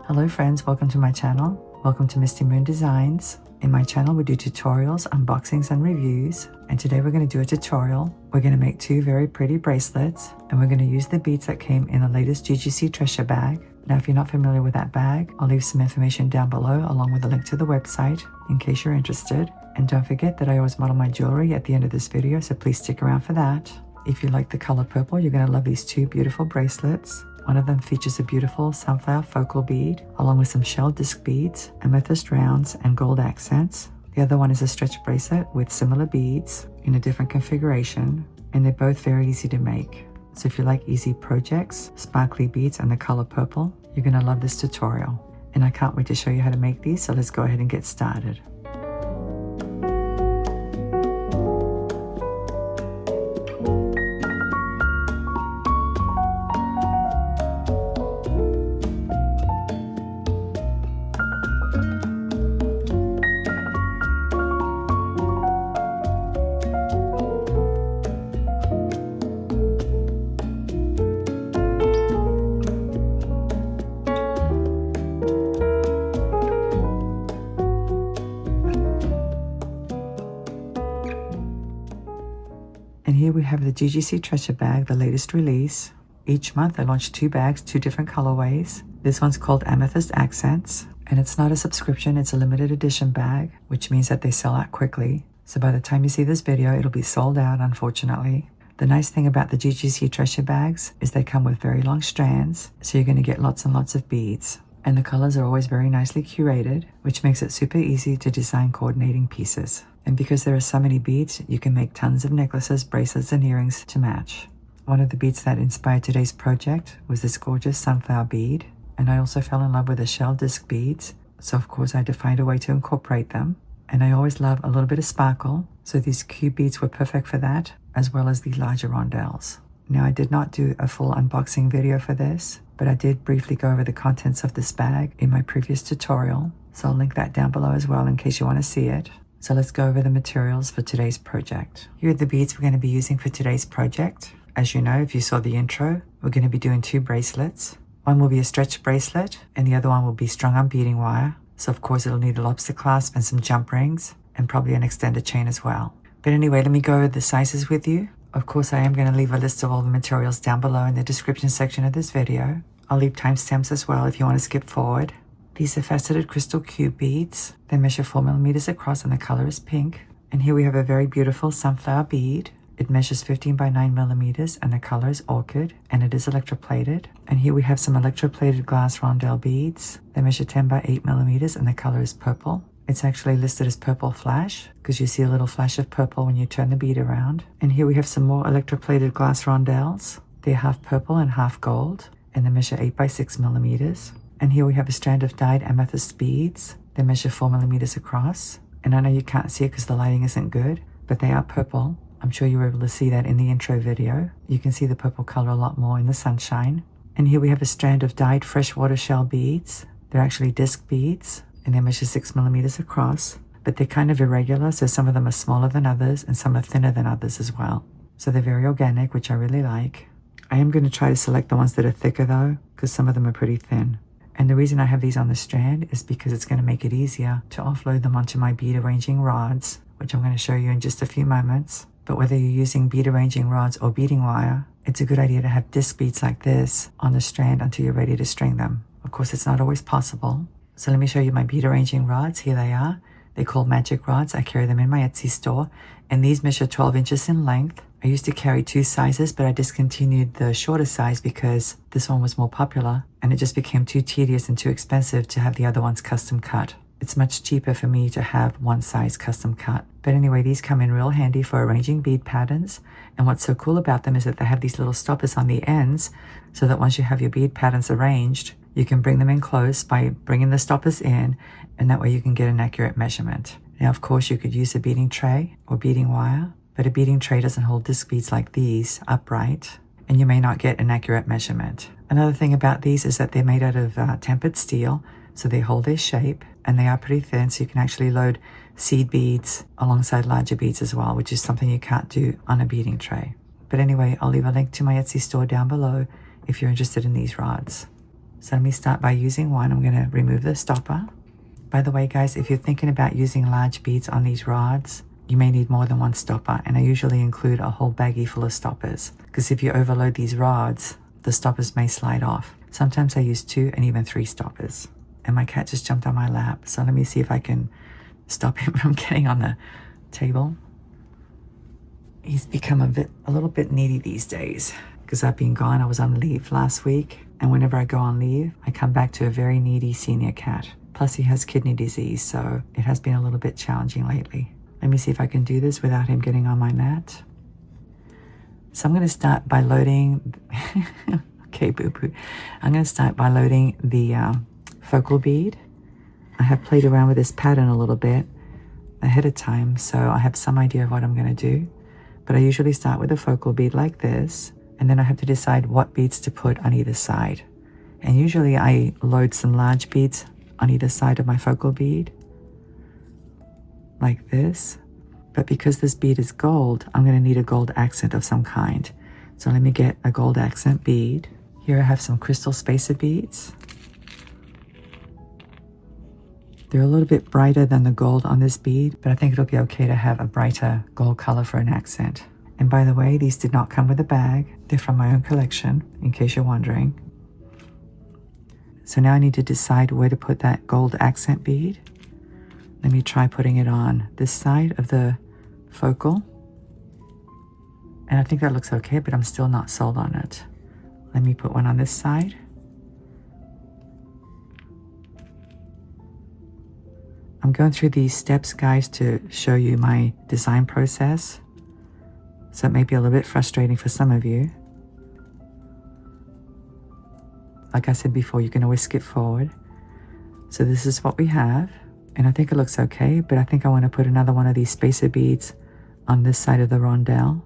Hello friends, welcome to my channel. Welcome to Misty Moon Designs. In my channel we do tutorials, unboxings and reviews, and today we're going to do a tutorial. We're going to make two very pretty bracelets, and we're going to use the beads that came in the latest GGC Treasure Bag. Now if you're not familiar with that bag, I'll leave some information down below along with a link to the website in case you're interested. And don't forget that I always model my jewelry at the end of this video, so please stick around for that. If you like the color purple, you're going to love these two beautiful bracelets. One of them features a beautiful sunflower focal bead, along with some shell disc beads, amethyst rounds, and gold accents. The other one is a stretch bracelet with similar beads in a different configuration, and they're both very easy to make. So if you like easy projects, sparkly beads, and the color purple, you're going to love this tutorial. And I can't wait to show you how to make these, so let's go ahead and get started. And here we have the GGC Treasure Bag, the latest release. Each month I launch two bags, two different colorways. This one's called Amethyst Accents, and it's not a subscription, it's a limited edition bag, which means that they sell out quickly. So by the time you see this video, it'll be sold out, unfortunately. The nice thing about the GGC Treasure Bags is they come with very long strands, so you're going to get lots and lots of beads. And the colors are always very nicely curated, which makes it super easy to design coordinating pieces. And because there are so many beads, you can make tons of necklaces, bracelets, and earrings to match. One of the beads that inspired today's project was this gorgeous sunflower bead. And I also fell in love with the shell disc beads, so of course I had to find a way to incorporate them. And I always love a little bit of sparkle, so these cube beads were perfect for that, as well as the larger rondelles. Now I did not do a full unboxing video for this, but I did briefly go over the contents of this bag in my previous tutorial, so I'll link that down below as well in case you want to see it. So let's go over the materials for today's project. Here are the beads we're going to be using for today's project. As you know, if you saw the intro, we're going to be doing two bracelets. One will be a stretch bracelet, and the other one will be strung on beading wire. So of course it'll need a lobster clasp and some jump rings, and probably an extended chain as well. But anyway, let me go over the sizes with you. Of course, I am going to leave a list of all the materials down below in the description section of this video. I'll leave timestamps as well if you want to skip forward. These are faceted crystal cube beads. They measure 4 millimeters across and the color is pink. And here we have a very beautiful sunflower bead. It measures 15 by 9 millimeters and the color is orchid, and it is electroplated. And here we have some electroplated glass rondelle beads. They measure 10 by 8 millimeters and the color is purple. It's actually listed as purple flash because you see a little flash of purple when you turn the bead around. And here we have some more electroplated glass rondelles. They're half purple and half gold, and they measure 8 by 6 millimeters. And here we have a strand of dyed amethyst beads. They measure 4 millimeters across. And I know you can't see it because the lighting isn't good, but they are purple. I'm sure you were able to see that in the intro video. You can see the purple color a lot more in the sunshine. And here we have a strand of dyed freshwater shell beads. They're actually disc beads, and they measure 6 millimeters across. But they're kind of irregular, so some of them are smaller than others, and some are thinner than others as well. So they're very organic, which I really like. I am going to try to select the ones that are thicker though, because some of them are pretty thin. And the reason I have these on the strand is because it's going to make it easier to offload them onto my bead arranging rods, which I'm going to show you in just a few moments. But whether you're using bead arranging rods or beading wire, it's a good idea to have disc beads like this on the strand until you're ready to string them. Of course, it's not always possible. So let me show you my bead arranging rods. Here they are. They're called magic rods. I carry them in my Etsy store, and these measure 12 inches in length. I used to carry two sizes, but I discontinued the shorter size because this one was more popular, and it just became too tedious and too expensive to have the other ones custom cut. It's much cheaper for me to have one size custom cut. But anyway, these come in real handy for arranging bead patterns, and what's so cool about them is that they have these little stoppers on the ends, so that once you have your bead patterns arranged, you can bring them in close by bringing the stoppers in, and that way you can get an accurate measurement. Now, of course, you could use a beading tray or beading wire, but a beading tray doesn't hold disc beads like these upright, and you may not get an accurate measurement. Another thing about these is that they're made out of tempered steel, so they hold their shape, and they are pretty thin, so you can actually load seed beads alongside larger beads as well, which is something you can't do on a beading tray. But anyway, I'll leave a link to my Etsy store down below if you're interested in these rods. So let me start by using one. I'm going to remove the stopper. By the way, guys, if you're thinking about using large beads on these rods, you may need more than one stopper, and I usually include a whole baggie full of stoppers, because if you overload these rods, the stoppers may slide off. Sometimes I use 2 and even 3 stoppers. And my cat just jumped on my lap, so let me see if I can stop him from getting on the table. He's become a little bit needy these days, because I've been gone. I was on leave last week, and whenever I go on leave, I come back to a very needy senior cat. Plus he has kidney disease, so it has been a little bit challenging lately. Let me see if I can do this without him getting on my mat. So I'm going to start by loading, okay, boo-boo. I'm going to start by loading the focal bead. I have played around with this pattern a little bit ahead of time, so I have some idea of what I'm going to do. But I usually start with a focal bead like this, and then I have to decide what beads to put on either side. And usually I load some large beads on either side of my focal bead, like this. But because this bead is gold, I'm going to need a gold accent of some kind. So let me get a gold accent bead. Here I have some crystal spacer beads. They're a little bit brighter than the gold on this bead, but I think it'll be okay to have a brighter gold color for an accent. And by the way, these did not come with a bag. They're from my own collection, in case you're wondering. So now I need to decide where to put that gold accent bead. Let me try putting it on this side of the focal. And I think that looks okay, but I'm still not sold on it. Let me put one on this side. I'm going through these steps, guys, to show you my design process. So it may be a little bit frustrating for some of you. Like I said before, you can always skip forward. So this is what we have. And I think it looks okay, but I think I want to put another one of these spacer beads on this side of the rondelle.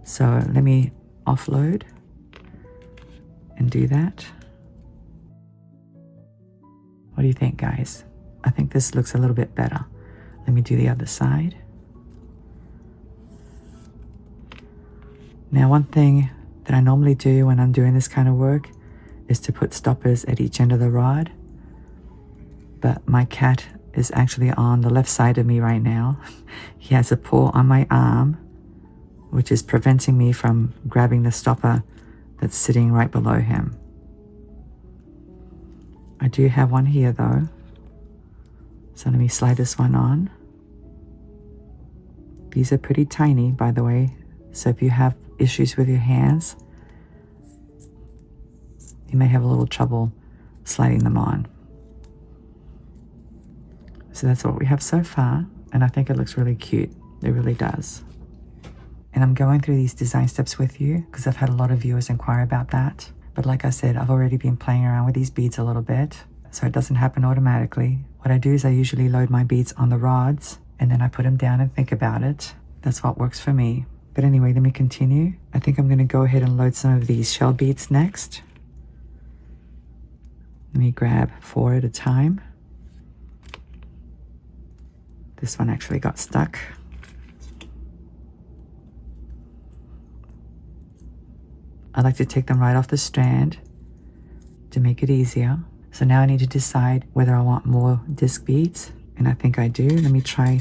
So let me offload and do that. What do you think, guys? I think this looks a little bit better. Let me do the other side. Now, one thing that I normally do when I'm doing this kind of work is to put stoppers at each end of the rod. But my cat is actually on the left side of me right now. He has a paw on my arm, which is preventing me from grabbing the stopper that's sitting right below him. I do have one here though. So let me slide this one on. These are pretty tiny, by the way. So if you have issues with your hands, you may have a little trouble sliding them on. So that's what we have so far, and I think it looks really cute. It really does. And I'm going through these design steps with you because I've had a lot of viewers inquire about that. But like I said, I've already been playing around with these beads a little bit, so it doesn't happen automatically. What I do is I usually load my beads on the rods, and then I put them down and think about it. That's what works for me. But anyway, let me continue. I think I'm going to go ahead and load some of these shell beads next. Let me grab 4 at a time. This one actually got stuck. I like to take them right off the strand to make it easier. So now I need to decide whether I want more disc beads, and I think I do. Let me try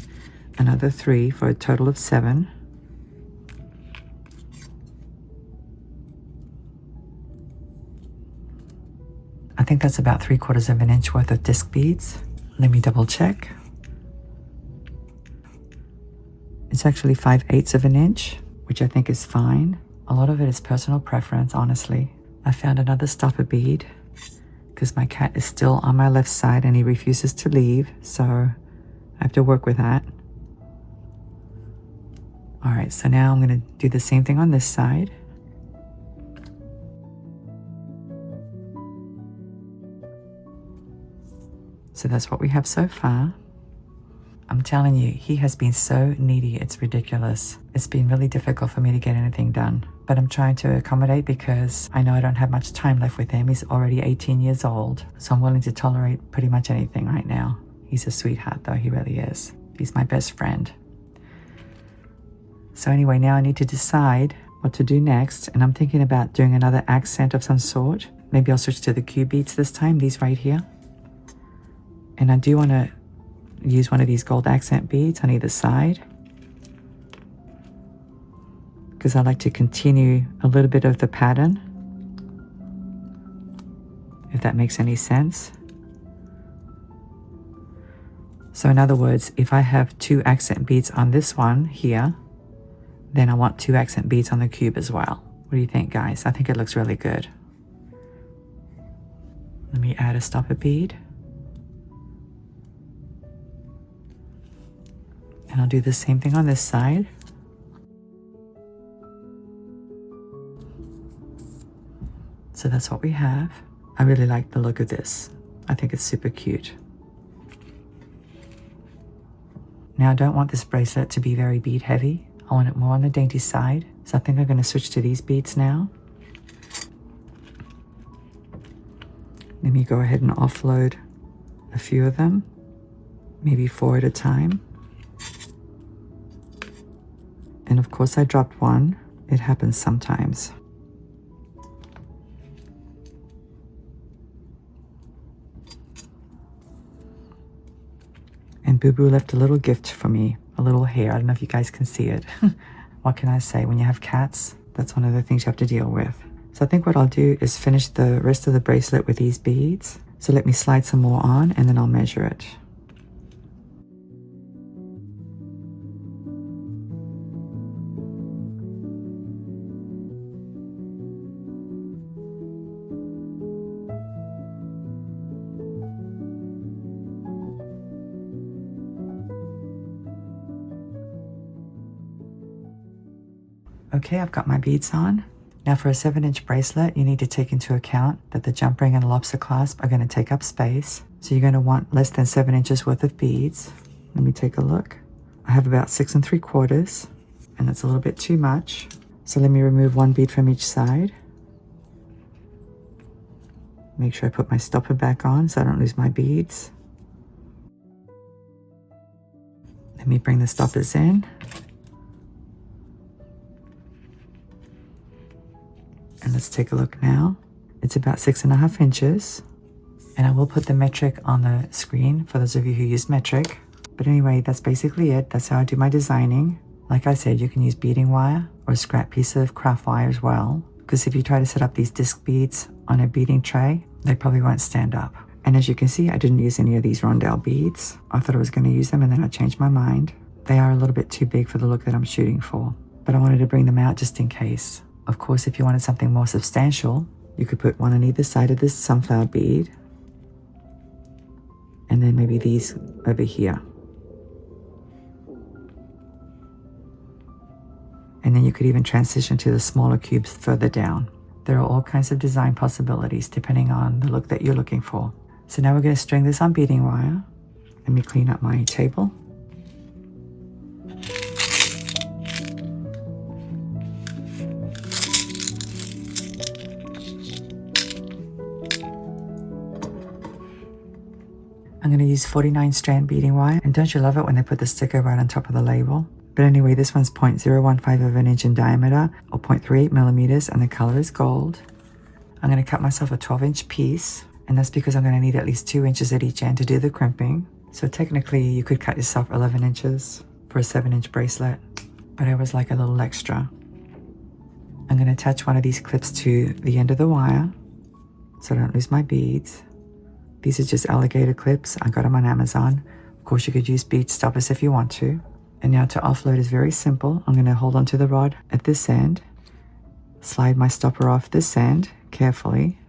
another 3 for a total of 7. I think that's about 3/4 of an inch worth of disc beads. Let me double check. It's actually 5/8 of an inch, which I think is fine. A lot of it is personal preference, honestly. I found another stopper bead because my cat is still on my left side and he refuses to leave, so I have to work with that. All right, so now I'm going to do the same thing on this side. So that's what we have so far. I'm telling you, he has been so needy, it's ridiculous. It's been really difficult for me to get anything done. But I'm trying to accommodate because I know I don't have much time left with him. He's already 18 years old, so I'm willing to tolerate pretty much anything right now. He's a sweetheart though, he really is. He's my best friend. So anyway, now I need to decide what to do next, and I'm thinking about doing another accent of some sort. Maybe I'll switch to the cube beads this time, these right here. And I do want to use one of these gold accent beads on either side, because I like to continue a little bit of the pattern, if that makes any sense. So in other words, if I have 2 accent beads on this one here, then I want 2 accent beads on the cube as well. What do you think, guys? I think it looks really good. Let me add a stopper bead. And I'll do the same thing on this side. So that's what we have. I really like the look of this. I think it's super cute. Now I don't want this bracelet to be very bead heavy. I want it more on the dainty side. So I think I'm going to switch to these beads now. Let me go ahead and offload a few of them, maybe 4 at a time. And of course I dropped one. It happens sometimes. And Boo Boo left a little gift for me, a little hair. I don't know if you guys can see it. What can I say? When you have cats, that's one of the things you have to deal with. So I think what I'll do is finish the rest of the bracelet with these beads. So let me slide some more on and then I'll measure it. Okay, I've got my beads on. Now for a 7-inch bracelet, you need to take into account that the jump ring and the lobster clasp are going to take up space. So you're going to want less than 7 inches worth of beads. Let me take a look. I have about 6 3/4, and that's a little bit too much. So let me remove 1 bead from each side. Make sure I put my stopper back on so I don't lose my beads. Let me bring the stoppers in. And let's take a look now. It's about 6 1/2 inches. And I will put the metric on the screen for those of you who use metric. But anyway, that's basically it. That's how I do my designing. Like I said, you can use beading wire or a scrap piece of craft wire as well. Because if you try to set up these disc beads on a beading tray, they probably won't stand up. And as you can see, I didn't use any of these rondelle beads. I thought I was going to use them and then I changed my mind. They are a little bit too big for the look that I'm shooting for. But I wanted to bring them out just in case. Of course, if you wanted something more substantial, you could put one on either side of this sunflower bead. And then maybe these over here. And then you could even transition to the smaller cubes further down. There are all kinds of design possibilities depending on the look that you're looking for. So now we're going to string this on beading wire. Let me clean up my table. I'm going to use 49 strand beading wire, and don't you love it when they put the sticker right on top of the label? But anyway, this one's 0.015 of an inch in diameter, or 0.38 millimeters, and the color is gold. I'm going to cut myself a 12-inch piece, and that's because I'm going to need at least 2 inches at each end to do the crimping. So technically, you could cut yourself 11 inches for a 7-inch bracelet, but I always like a little extra. I'm going to attach one of these clips to the end of the wire, so I don't lose my beads. These are just alligator clips. I got them on Amazon. Of course, you could use bead stoppers if you want to. And now to offload is very simple. I'm going to hold onto the rod at this end, slide my stopper off this end carefully.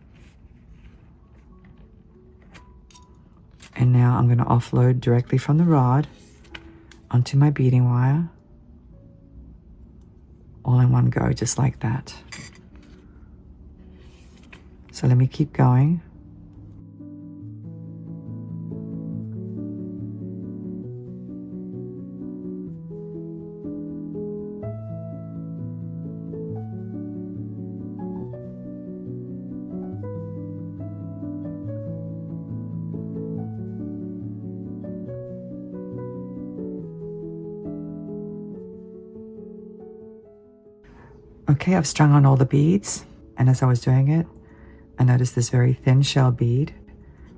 And now I'm going to offload directly from the rod onto my beading wire, all in one go, just like that. So let me keep going. Okay, I've strung on all the beads, and as I was doing it, I noticed this very thin shell bead,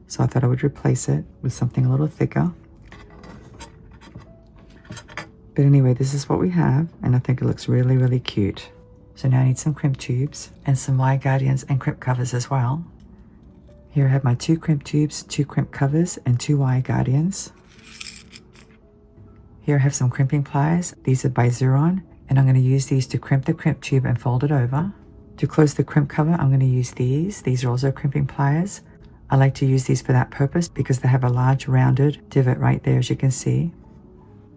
so I thought I would replace it with something a little thicker. But anyway, this is what we have, and I think it looks really, really cute. So now I need some crimp tubes and some wire guardians and crimp covers as well. Here I have my 2 crimp tubes, 2 crimp covers, and 2 wire guardians. Here I have some crimping pliers. These are by Xuron, and I'm going to use these to crimp the crimp tube and fold it over. To close the crimp cover, I'm going to use these. These are also crimping pliers. I like to use these for that purpose because they have a large rounded divot right there, as you can see.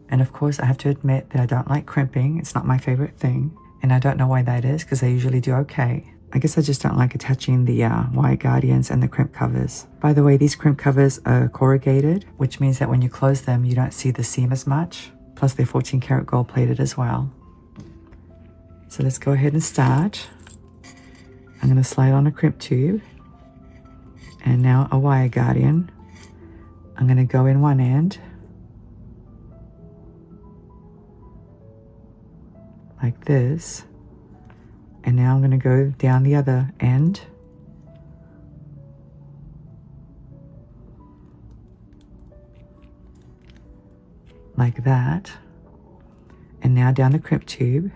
And of course, I have to admit that I don't like crimping. It's not my favorite thing. And I don't know why that is, because I usually do okay. I guess I just don't like attaching the wire guardians and the crimp covers. By the way, these crimp covers are corrugated, which means that when you close them, you don't see the seam as much. Plus they're 14 karat gold plated as well. So let's go ahead and start. I'm going to slide on a crimp tube. And now a wire guardian. I'm going to go in one end. Like this. And now I'm going to go down the other end. Like that. And now down the crimp tube.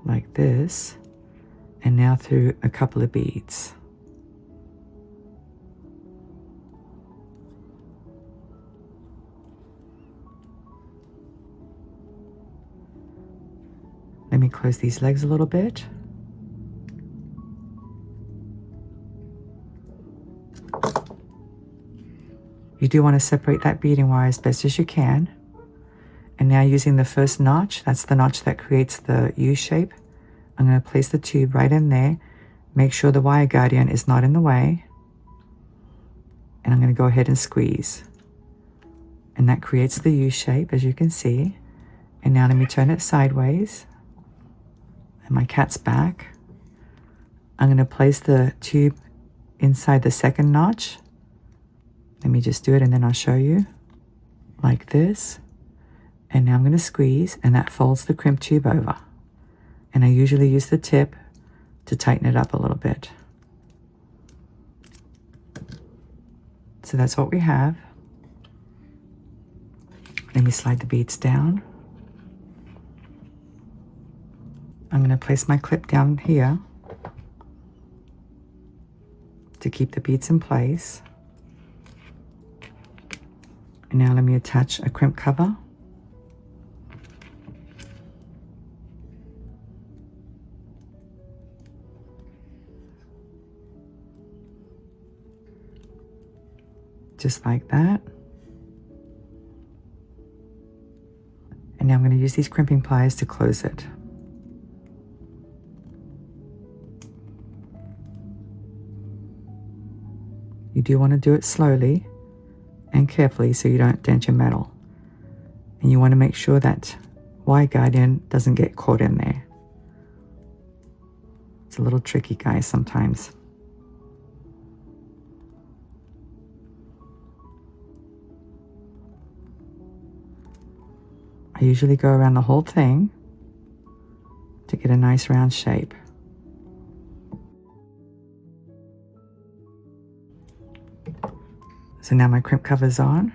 Like this. And now through a couple of beads. Let me close these legs a little bit. You do want to separate that beading wire as best as you can. And now using the first notch, that's the notch that creates the U shape, I'm going to place the tube right in there. Make sure the wire guardian is not in the way. And I'm going to go ahead and squeeze. And that creates the U shape, as you can see. And now let me turn it sideways. And my cat's back. I'm going to place the tube inside the second notch. Let me just do it and then I'll show you. Like this. And now I'm going to squeeze, and that folds the crimp tube over. And I usually use the tip to tighten it up a little bit. So that's what we have. Let me slide the beads down. I'm going to place my clip down here to keep the beads in place. And now let me attach a crimp cover. Just like that. And now I'm going to use these crimping pliers to close it. You do want to do it slowly and carefully so you don't dent your metal. And you want to make sure that wire guardian doesn't get caught in there. It's a little tricky, guys, sometimes. I usually go around the whole thing to get a nice round shape. So now my crimp cover's on.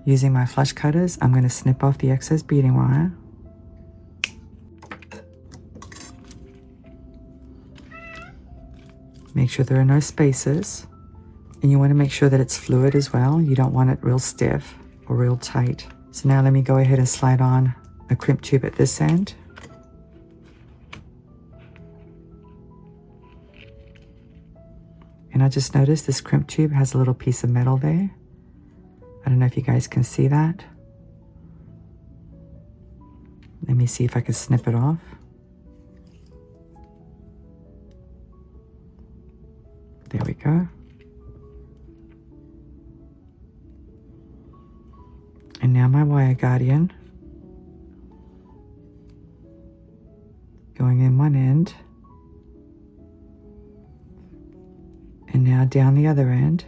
Using my flush cutters, I'm going to snip off the excess beading wire. Make sure there are no spaces. And you want to make sure that it's fluid as well. You don't want it real stiff or real tight. So now let me go ahead and slide on a crimp tube at this end. And I just noticed this crimp tube has a little piece of metal there. I don't know if you guys can see that. Let me see if I can snip it off. There we go. And now my wire guardian. Going in one end. And now down the other end.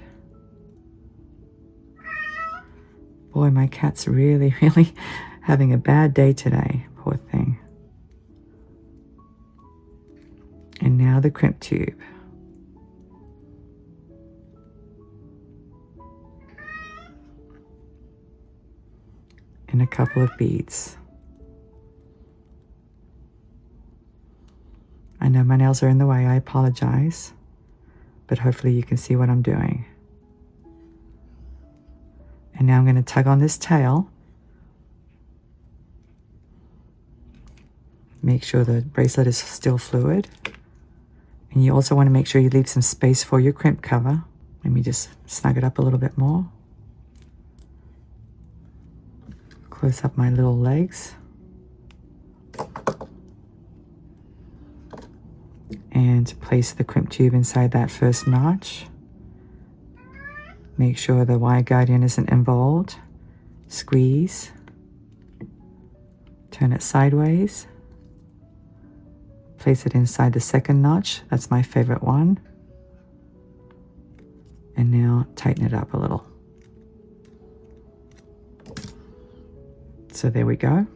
Boy, my cat's really, really having a bad day today. Poor thing. And now the crimp tube. And a couple of beads. I know my nails are in the way, I apologize, but hopefully you can see what I'm doing. And now I'm going to tug on this tail. Make sure the bracelet is still fluid. And you also want to make sure you leave some space for your crimp cover. Let me just snug it up a little bit more. Close up my little legs. And place the crimp tube inside that first notch. Make sure the wire guardian isn't involved. Squeeze. Turn it sideways. Place it inside the second notch. That's my favorite one. And now tighten it up a little. So there we go.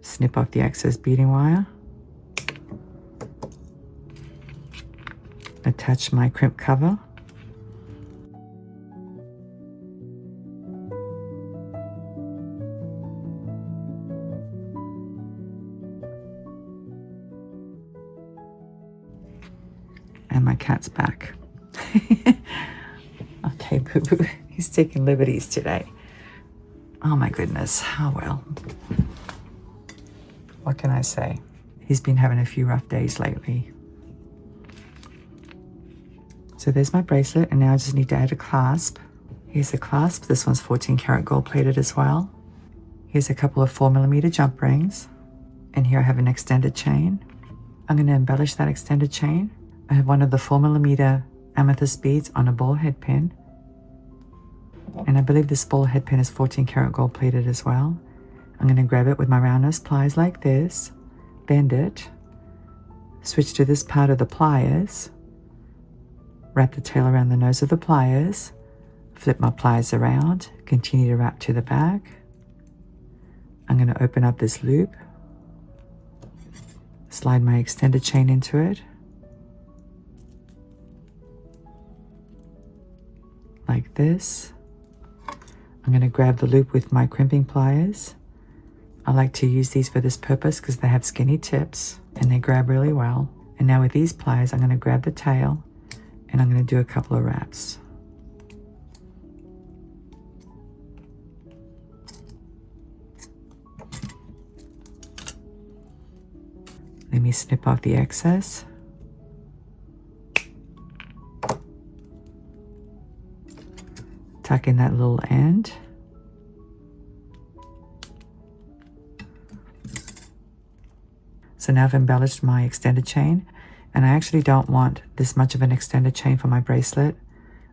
Snip off the excess beading wire. Attach my crimp cover. And my cat's back. Okay, Boo Boo. He's taking liberties today. Oh my goodness. Oh well. What can I say? He's been having a few rough days lately. So there's my bracelet, and now I just need to add a clasp. Here's a clasp. This one's 14 karat gold plated as well. Here's a couple of 4mm jump rings. And here I have an extended chain. I'm going to embellish that extended chain. I have one of the 4mm amethyst beads on a ball head pin. And I believe this ball head pin is 14 karat gold plated as well. I'm going to grab it with my round nose pliers like this, bend it, switch to this part of the pliers, wrap the tail around the nose of the pliers, flip my pliers around, continue to wrap to the back. I'm going to open up this loop, slide my extended chain into it, like this. I'm going to grab the loop with my crimping pliers. I like to use these for this purpose because they have skinny tips and they grab really well. And now with these pliers, I'm going to grab the tail and I'm going to do a couple of wraps. Let me snip off the excess. Tuck in that little end. So now I've embellished my extended chain, and I actually don't want this much of an extended chain for my bracelet.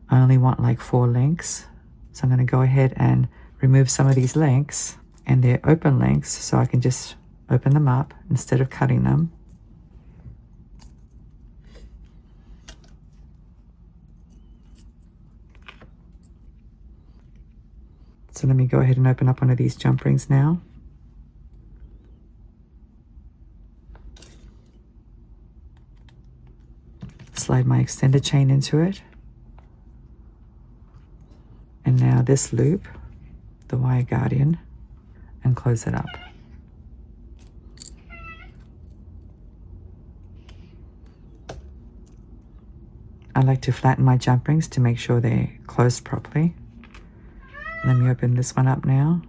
I only want like 4 links. So I'm going to go ahead and remove some of these links, and they're open links, so I can just open them up instead of cutting them. So let me go ahead and open up one of these jump rings now. Slide my extended chain into it. And now this loop, the wire guardian, and close it up. I like to flatten my jump rings to make sure they're closed properly. Let me open this one up now.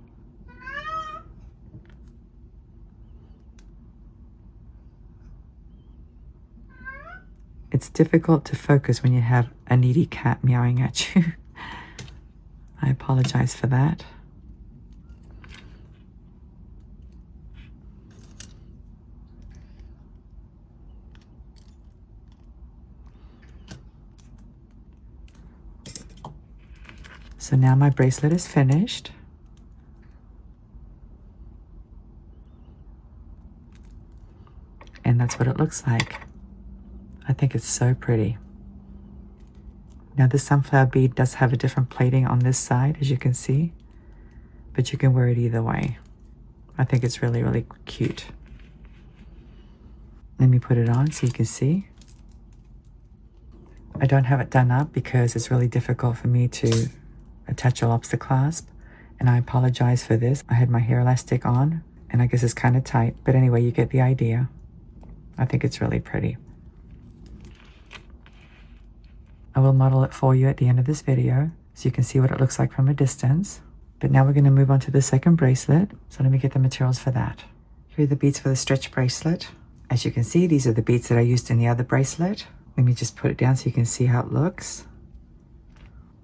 It's difficult to focus when you have a needy cat meowing at you. I apologize for that. So now my bracelet is finished. And that's what it looks like. I think it's so pretty. Now this sunflower bead does have a different plating on this side, as you can see, but you can wear it either way. I think it's really, really cute. Let me put it on so you can see. I don't have it done up because it's really difficult for me to attach a lobster clasp, and I apologize for this. I had my hair elastic on, and I guess it's kind of tight, but anyway, you get the idea. I think it's really pretty. I will model it for you at the end of this video so you can see what it looks like from a distance. But now we're going to move on to the second bracelet. So let me get the materials for that. Here are the beads for the stretch bracelet. As you can see, these are the beads that I used in the other bracelet. Let me just put it down so you can see how it looks.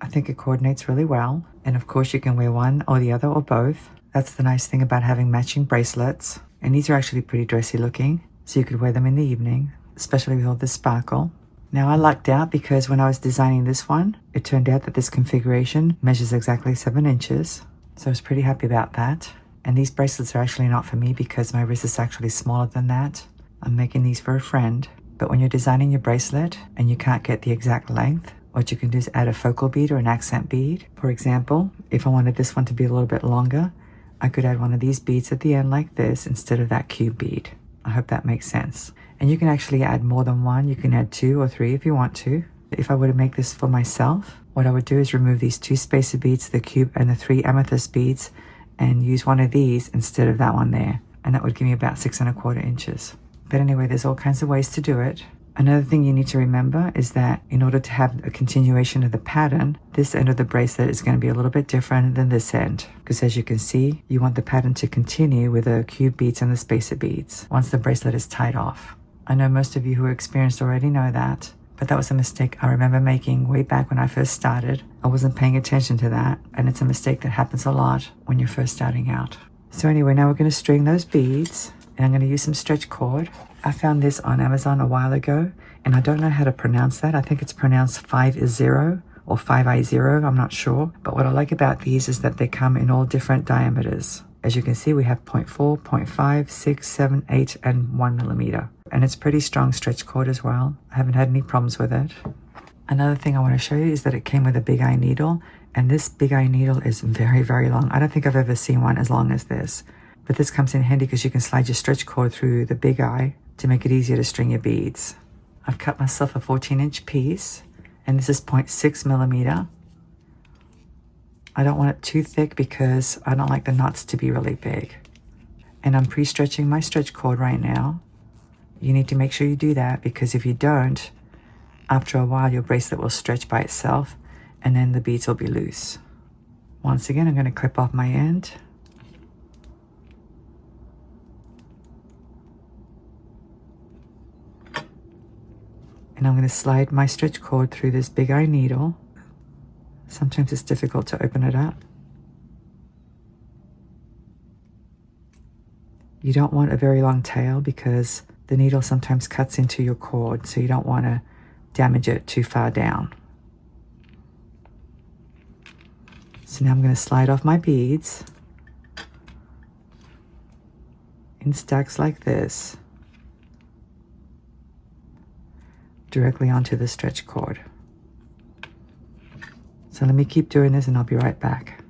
I think it coordinates really well. And of course you can wear one or the other or both. That's the nice thing about having matching bracelets. And these are actually pretty dressy looking, so you could wear them in the evening, especially with all this sparkle. Now I lucked out because when I was designing this one, it turned out that this configuration measures exactly 7 inches. So I was pretty happy about that. And these bracelets are actually not for me because my wrist is actually smaller than that. I'm making these for a friend. But when you're designing your bracelet and you can't get the exact length, what you can do is add a focal bead or an accent bead. For example, if I wanted this one to be a little bit longer, I could add one of these beads at the end like this instead of that cube bead. I hope that makes sense. And you can actually add more than one. You can add 2 or 3 if you want to. If I were to make this for myself, what I would do is remove these 2 spacer beads, the cube and the 3 amethyst beads, and use one of these instead of that one there. And that would give me about 6 1/4 inches. But anyway, there's all kinds of ways to do it. Another thing you need to remember is that in order to have a continuation of the pattern, this end of the bracelet is going to be a little bit different than this end. Because as you can see, you want the pattern to continue with the cube beads and the spacer beads once the bracelet is tied off. I know most of you who are experienced already know that, but that was a mistake I remember making way back when I first started. I wasn't paying attention to that, and it's a mistake that happens a lot when you're first starting out. So anyway, now we're going to string those beads, and I'm going to use some stretch cord. I found this on Amazon a while ago, and I don't know how to pronounce that. I think it's pronounced 5-0 or 5I0, I'm not sure. But what I like about these is that they come in all different diameters. As you can see, we have 0.4, 0.5, 6, 7, 8, and 1 millimeter. And it's pretty strong stretch cord as well. I haven't had any problems with it. Another thing I want to show you is that it came with a big eye needle, and this big eye needle is very, very long. I don't think I've ever seen one as long as this. But this comes in handy because you can slide your stretch cord through the big eye to make it easier to string your beads. I've cut myself a 14-inch piece, and this is 0.6 millimeter. I don't want it too thick because I don't like the knots to be really big. And I'm pre-stretching my stretch cord right now. You need to make sure you do that because if you don't, after a while your bracelet will stretch by itself and then the beads will be loose. Once again, I'm going to clip off my end. And I'm going to slide my stretch cord through this big eye needle. Sometimes it's difficult to open it up. You don't want a very long tail because the needle sometimes cuts into your cord, so you don't want to damage it too far down. So now I'm going to slide off my beads in stacks like this, directly onto the stretch cord. So let me keep doing this and I'll be right back.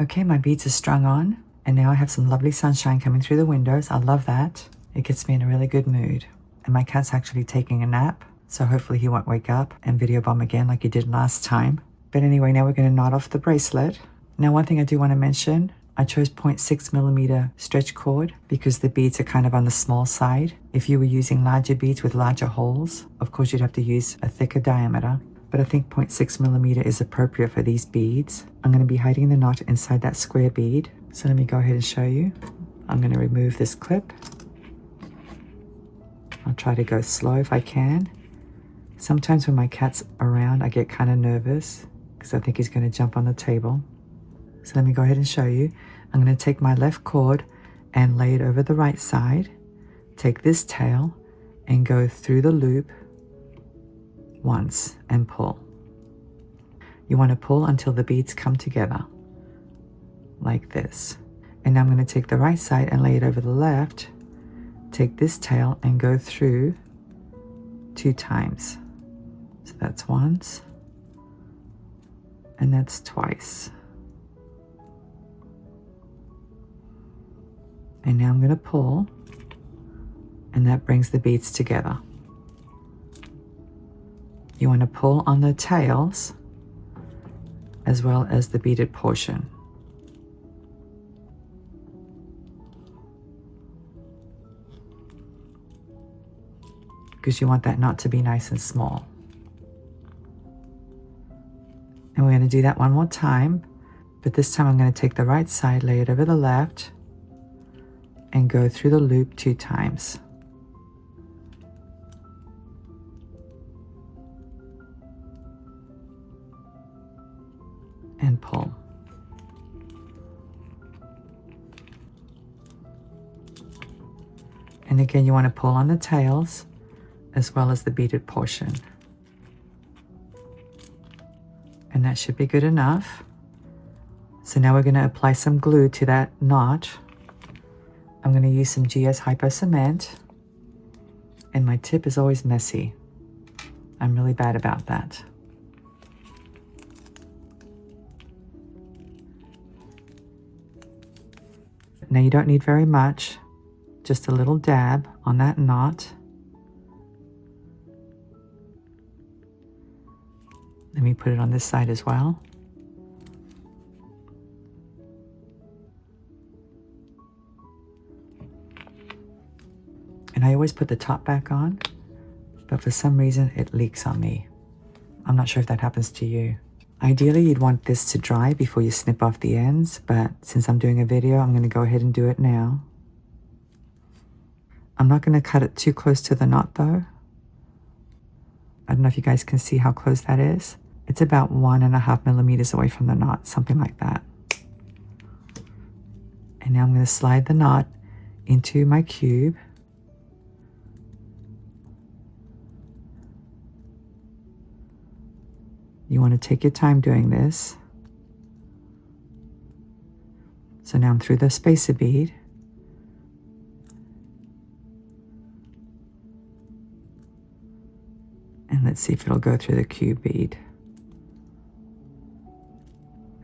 Okay, my beads are strung on, and now I have some lovely sunshine coming through the windows. I love that. It gets me in a really good mood. And my cat's actually taking a nap, so hopefully he won't wake up and video bomb again like he did last time. But anyway, now we're going to knot off the bracelet. Now one thing I do want to mention, I chose 0.6 millimeter stretch cord because the beads are kind of on the small side. If you were using larger beads with larger holes, of course you'd have to use a thicker diameter. But I think 0.6 millimeter is appropriate for these beads. I'm going to be hiding the knot inside that square bead. So let me go ahead and show you. I'm going to remove this clip. I'll try to go slow if I can. Sometimes when my cat's around, I get kind of nervous because I think he's going to jump on the table. So let me go ahead and show you. I'm going to take my left cord and lay it over the right side. Take this tail and go through the loop once and pull. You want to pull until the beads come together, like this. And now I'm going to take the right side and lay it over the left. Take this tail and go through 2 times. So that's once And that's twice. And now I'm going to pull, and that brings the beads together. You want to pull on the tails as well as the beaded portion. Because you want that knot to be nice and small. And we're going to do that one more time, but this time I'm going to take the right side, lay it over the left, and go through the loop 2 times. And pull. And again, you want to pull on the tails as well as the beaded portion. And that should be good enough. So now we're going to apply some glue to that knot. I'm going to use some GS Hypo Cement. And my tip is always messy. I'm really bad about that. Now you don't need very much, just a little dab on that knot. Let me put it on this side as well. And I always put the top back on, but for some reason it leaks on me. I'm not sure if that happens to you. Ideally, you'd want this to dry before you snip off the ends, but since I'm doing a video, I'm going to go ahead and do it now. I'm not going to cut it too close to the knot though. I don't know if you guys can see how close that is. It's about 1.5 millimeters away from the knot, something like that. And now I'm going to slide the knot into my cube. You want to take your time doing this. So now I'm through the spacer bead. And let's see if it'll go through the cube bead.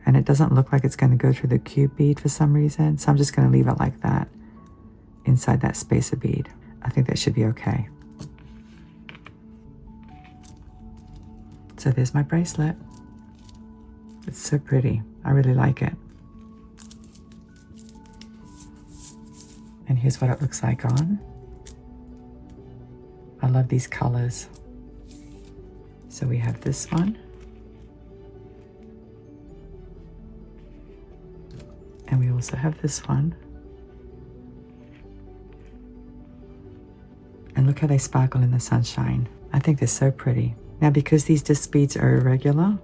And it doesn't look like it's going to go through the cube bead for some reason, so I'm just going to leave it like that inside that spacer bead. I think that should be okay. So there's my bracelet. It's so pretty. I really like it. And here's what it looks like on. I love these colors. So we have this one. And we also have this one. And look how they sparkle in the sunshine. I think they're so pretty. Now, because these disc beads are irregular,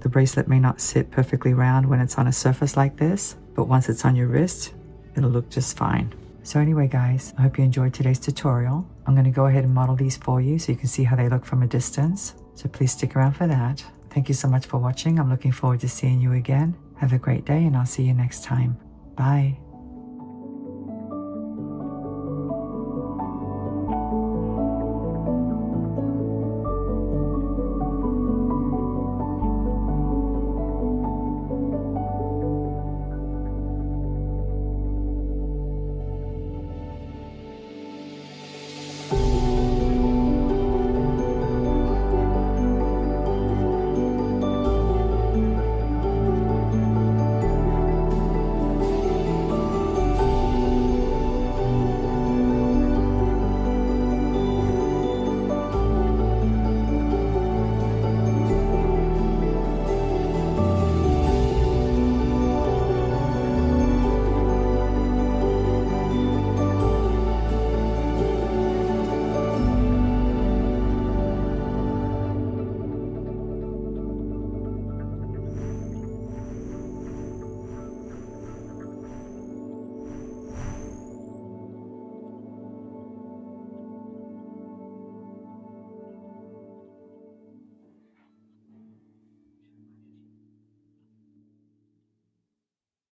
the bracelet may not sit perfectly round when it's on a surface like this, but once it's on your wrist, it'll look just fine. So anyway, guys, I hope you enjoyed today's tutorial. I'm going to go ahead and model these for you so you can see how they look from a distance. So please stick around for that. Thank you so much for watching. I'm looking forward to seeing you again. Have a great day, and I'll see you next time. Bye.